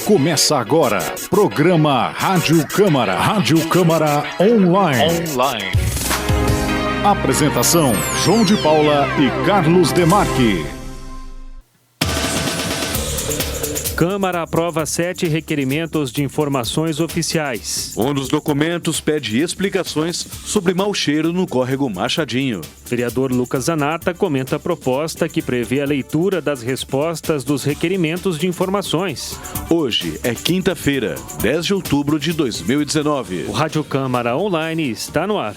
Começa agora, programa Rádio Câmara. Rádio Câmara Online. Apresentação, João de Paula e Carlos Demarque. Câmara aprova 7 requerimentos de informações oficiais. Um dos documentos pede explicações sobre mau cheiro no córrego Machadinho. Vereador Lucas Zanata comenta a proposta que prevê a leitura das respostas dos requerimentos de informações. Hoje é quinta-feira, 10 de outubro de 2019. O Rádio Câmara Online está no ar.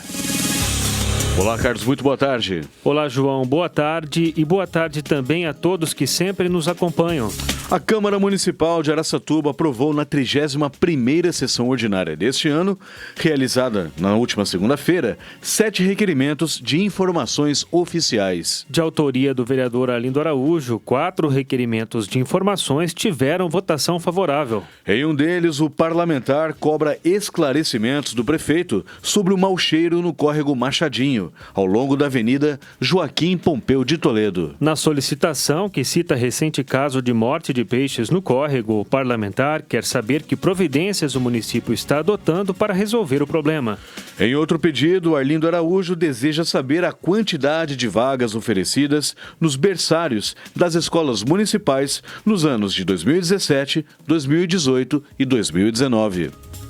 Olá, Carlos, muito boa tarde. Olá, João, boa tarde e boa tarde também a todos que sempre nos acompanham. A Câmara Municipal de Araçatuba aprovou na 31ª sessão ordinária deste ano, realizada na última segunda-feira, 7 requerimentos de informações oficiais. De autoria do vereador Arlindo Araújo, 4 requerimentos de informações tiveram votação favorável. Em um deles, o parlamentar cobra esclarecimentos do prefeito sobre o mau cheiro no córrego Machadinho, ao longo da Avenida Joaquim Pompeu de Toledo. Na solicitação, que cita recente caso de morte de peixes no córrego, o parlamentar quer saber que providências o município está adotando para resolver o problema. Em outro pedido, Arlindo Araújo deseja saber a quantidade de vagas oferecidas nos berçários das escolas municipais nos anos de 2017, 2018 e 2019.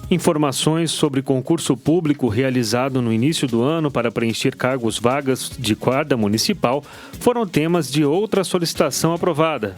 Informações sobre concurso público realizado no início do ano para preencher cargos vagas de guarda municipal foram temas de outra solicitação aprovada.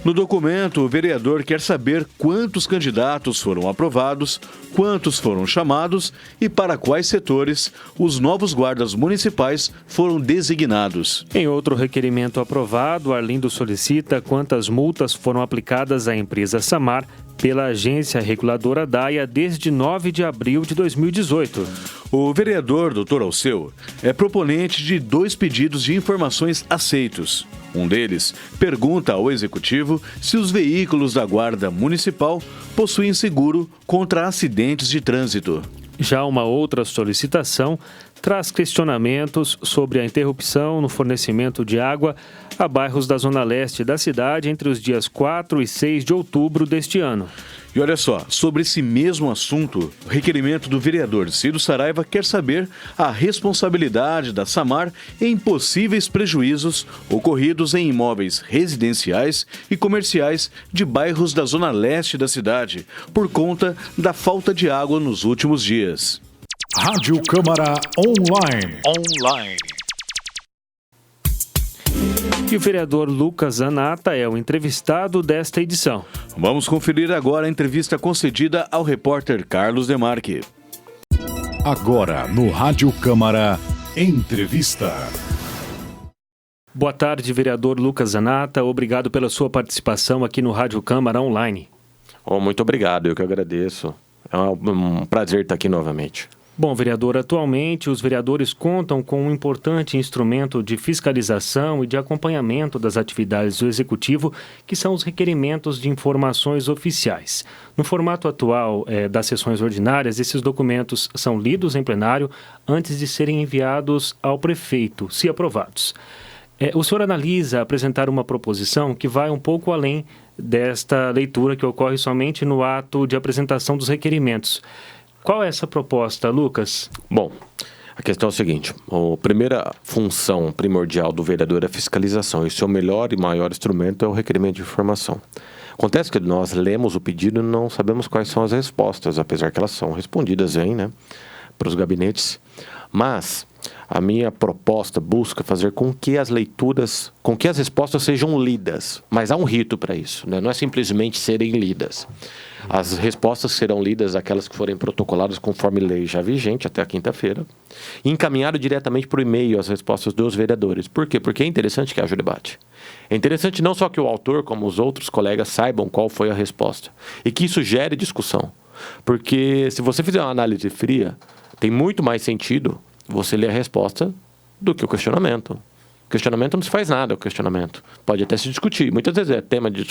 No documento, o vereador quer saber quantos candidatos foram aprovados, quantos foram chamados e para quais setores os novos guardas municipais foram designados. Em outro requerimento aprovado, Arlindo solicita quantas multas foram aplicadas à empresa Samar pela agência reguladora DAIA desde 9 de abril de 2018. O vereador Dr. Alceu é proponente de 2 pedidos de informações aceitos. Um deles pergunta ao Executivo se os veículos da Guarda Municipal possuem seguro contra acidentes de trânsito. Já uma outra solicitação traz questionamentos sobre a interrupção no fornecimento de água a bairros da Zona Leste da cidade entre os dias 4 e 6 de outubro deste ano. E olha só, sobre esse mesmo assunto, o requerimento do vereador Ciro Saraiva quer saber a responsabilidade da Samar em possíveis prejuízos ocorridos em imóveis residenciais e comerciais de bairros da Zona Leste da cidade, por conta da falta de água nos últimos dias. Rádio Câmara Online. E o vereador Lucas Zanata é o entrevistado desta edição. Vamos conferir agora a entrevista concedida ao repórter Carlos Demarque. Agora no Rádio Câmara, entrevista. Boa tarde, vereador Lucas Zanata. Obrigado pela sua participação aqui no Rádio Câmara Online. Muito obrigado, eu que agradeço. É um prazer estar aqui novamente. Bom, vereador, atualmente os vereadores contam com um importante instrumento de fiscalização e de acompanhamento das atividades do Executivo, que são os requerimentos de informações oficiais. No formato atual das sessões ordinárias, esses documentos são lidos em plenário antes de serem enviados ao prefeito, se aprovados. O senhor analisa apresentar uma proposição que vai um pouco além desta leitura que ocorre somente no ato de apresentação dos requerimentos. Qual é essa proposta, Lucas? Bom, a questão é o seguinte, a primeira função primordial do vereador é a fiscalização, e seu melhor e maior instrumento é o requerimento de informação. Acontece que nós lemos o pedido e não sabemos quais são as respostas, apesar que elas são respondidas, para os gabinetes, mas a minha proposta busca fazer com que as respostas sejam lidas, mas há um rito para isso, né? Não é simplesmente serem lidas. As respostas serão lidas, aquelas que forem protocoladas conforme lei já vigente até a quinta-feira, e encaminhado diretamente por e-mail as respostas dos vereadores. Por quê? Porque é interessante que haja o debate. É interessante não só que o autor, como os outros colegas, saibam qual foi a resposta, e que isso gere discussão. Porque se você fizer uma análise fria, tem muito mais sentido você ler a resposta do que o questionamento. O questionamento não se faz nada, o questionamento. Pode até se discutir, muitas vezes é tema de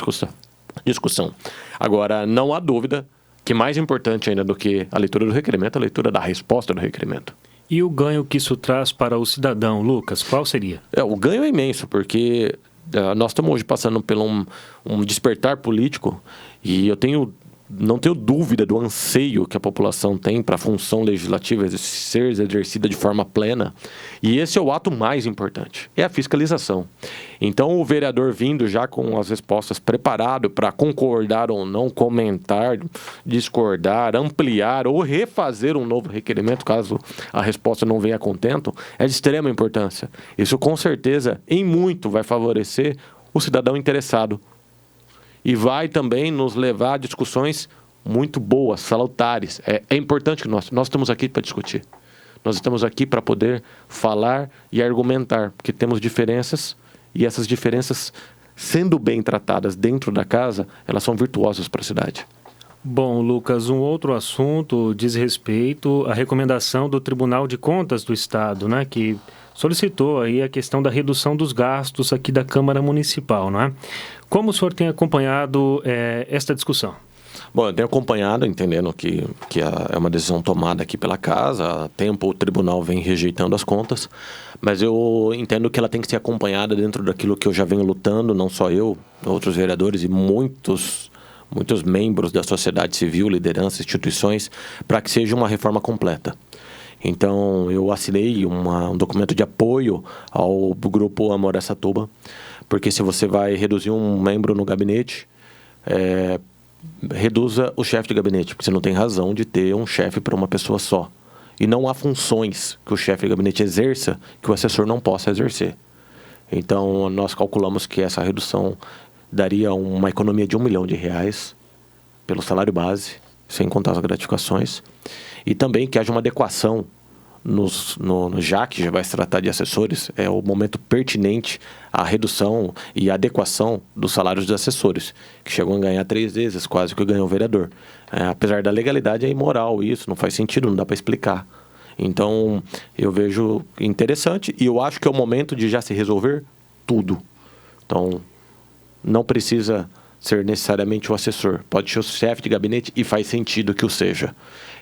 discussão. Agora, não há dúvida que mais importante ainda do que a leitura do requerimento é a leitura da resposta do requerimento. E o ganho que isso traz para o cidadão, Lucas, qual seria? O ganho é imenso, porque Nós estamos hoje passando por um despertar político e não tenho dúvida do anseio que a população tem para a função legislativa ser exercida de forma plena. E esse é o ato mais importante, é a fiscalização. Então, o vereador vindo já com as respostas preparado para concordar ou não, comentar, discordar, ampliar ou refazer um novo requerimento, caso a resposta não venha a contento, é de extrema importância. Isso, com certeza, em muito vai favorecer o cidadão interessado. E vai também nos levar a discussões muito boas, salutares. É importante que nós estamos aqui para discutir. Nós estamos aqui para poder falar e argumentar, porque temos diferenças, e essas diferenças, sendo bem tratadas dentro da casa, elas são virtuosas para a cidade. Bom, Lucas, um outro assunto diz respeito à recomendação do Tribunal de Contas do Estado, né, que solicitou aí a questão da redução dos gastos aqui da Câmara Municipal, não é? Como o senhor tem acompanhado esta discussão? Bom, eu tenho acompanhado, entendendo que é uma decisão tomada aqui pela casa. Há tempo o tribunal vem rejeitando as contas, mas eu entendo que ela tem que ser acompanhada dentro daquilo que eu já venho lutando, não só eu, outros vereadores e muitos membros da sociedade civil, lideranças, instituições, para que seja uma reforma completa. Então, eu assinei um documento de apoio ao grupo Amoreçatuba, porque se você vai reduzir um membro no gabinete, reduza o chefe de gabinete, porque você não tem razão de ter um chefe para uma pessoa só. E não há funções que o chefe de gabinete exerça que o assessor não possa exercer. Então, nós calculamos que essa redução daria uma economia de R$1 milhão pelo salário base, sem contar as gratificações. E também que haja uma adequação, já que já vai se tratar de assessores, é o momento pertinente a redução e a adequação dos salários dos assessores, que chegam a ganhar 3 vezes quase o que ganhou o vereador. Apesar da legalidade, é imoral isso, não faz sentido, não dá para explicar. Então, eu vejo interessante e eu acho que é o momento de já se resolver tudo. Então, não precisa ser necessariamente o assessor, pode ser o chefe de gabinete e faz sentido que o seja.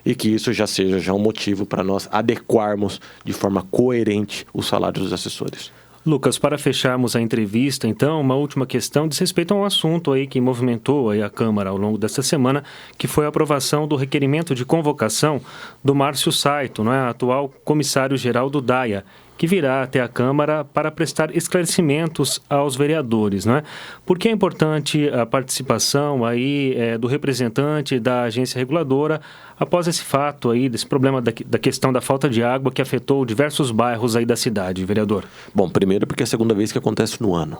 E que isso já seja um motivo para nós adequarmos de forma coerente os salários dos assessores. Lucas, para fecharmos a entrevista, então, uma última questão diz respeito a um assunto aí que movimentou aí a Câmara ao longo desta semana, que foi a aprovação do requerimento de convocação do Márcio Saito, atual comissário-geral do DAIA, que virá até a Câmara para prestar esclarecimentos aos vereadores, não é? Por que é importante a participação aí do representante da agência reguladora após esse fato aí, desse problema da questão da falta de água que afetou diversos bairros aí da cidade, vereador? Bom, primeiro porque é a segunda vez que acontece no ano.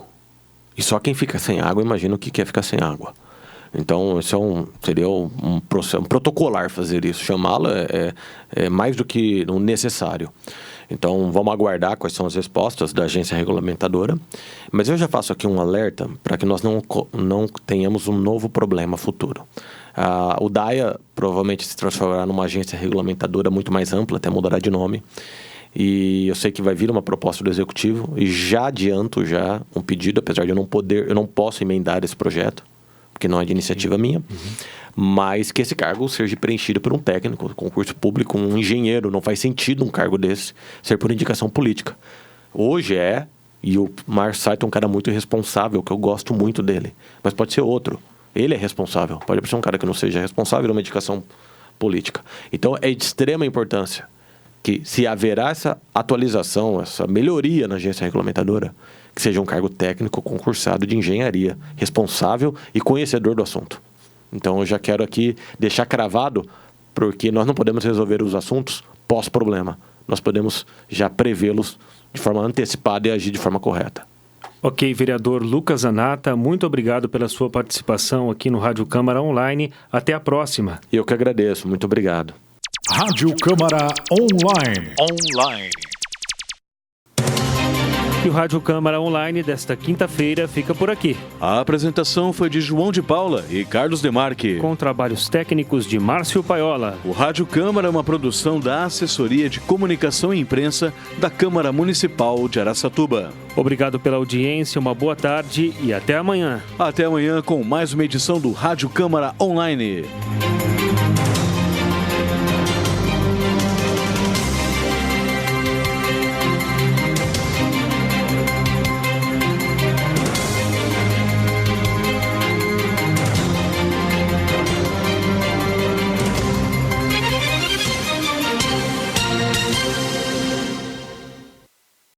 E só quem fica sem água imagina o que é ficar sem água. Então, isso seria um protocolar fazer isso. Chamá-lo é mais do que necessário. Então, vamos aguardar quais são as respostas da agência regulamentadora. Mas eu já faço aqui um alerta para que nós não tenhamos um novo problema futuro. O DAIA provavelmente se transformará numa agência regulamentadora muito mais ampla, até mudará de nome. E eu sei que vai vir uma proposta do Executivo e já adianto um pedido, apesar de eu não posso emendar esse projeto, porque não é de iniciativa minha, mas que esse cargo seja preenchido por um técnico, concurso público, um engenheiro. Não faz sentido um cargo desse ser por indicação política. Hoje e o Márcio Saito é um cara muito irresponsável, que eu gosto muito dele, mas pode ser outro. Ele é responsável, pode ser um cara que não seja responsável numa indicação política. Então, é de extrema importância que, se haverá essa atualização, essa melhoria na agência regulamentadora, que seja um cargo técnico concursado de engenharia, responsável e conhecedor do assunto. Então, eu já quero aqui deixar cravado, porque nós não podemos resolver os assuntos pós-problema. Nós podemos já prevê-los de forma antecipada e agir de forma correta. Ok, vereador Lucas Zanata, muito obrigado pela sua participação aqui no Rádio Câmara Online. Até a próxima. Eu que agradeço. Muito obrigado. Rádio Câmara Online. E o Rádio Câmara Online desta quinta-feira fica por aqui. A apresentação foi de João de Paula e Carlos Demarque. Com trabalhos técnicos de Márcio Paiola. O Rádio Câmara é uma produção da Assessoria de Comunicação e Imprensa da Câmara Municipal de Araçatuba. Obrigado pela audiência, uma boa tarde e até amanhã. Até amanhã com mais uma edição do Rádio Câmara Online.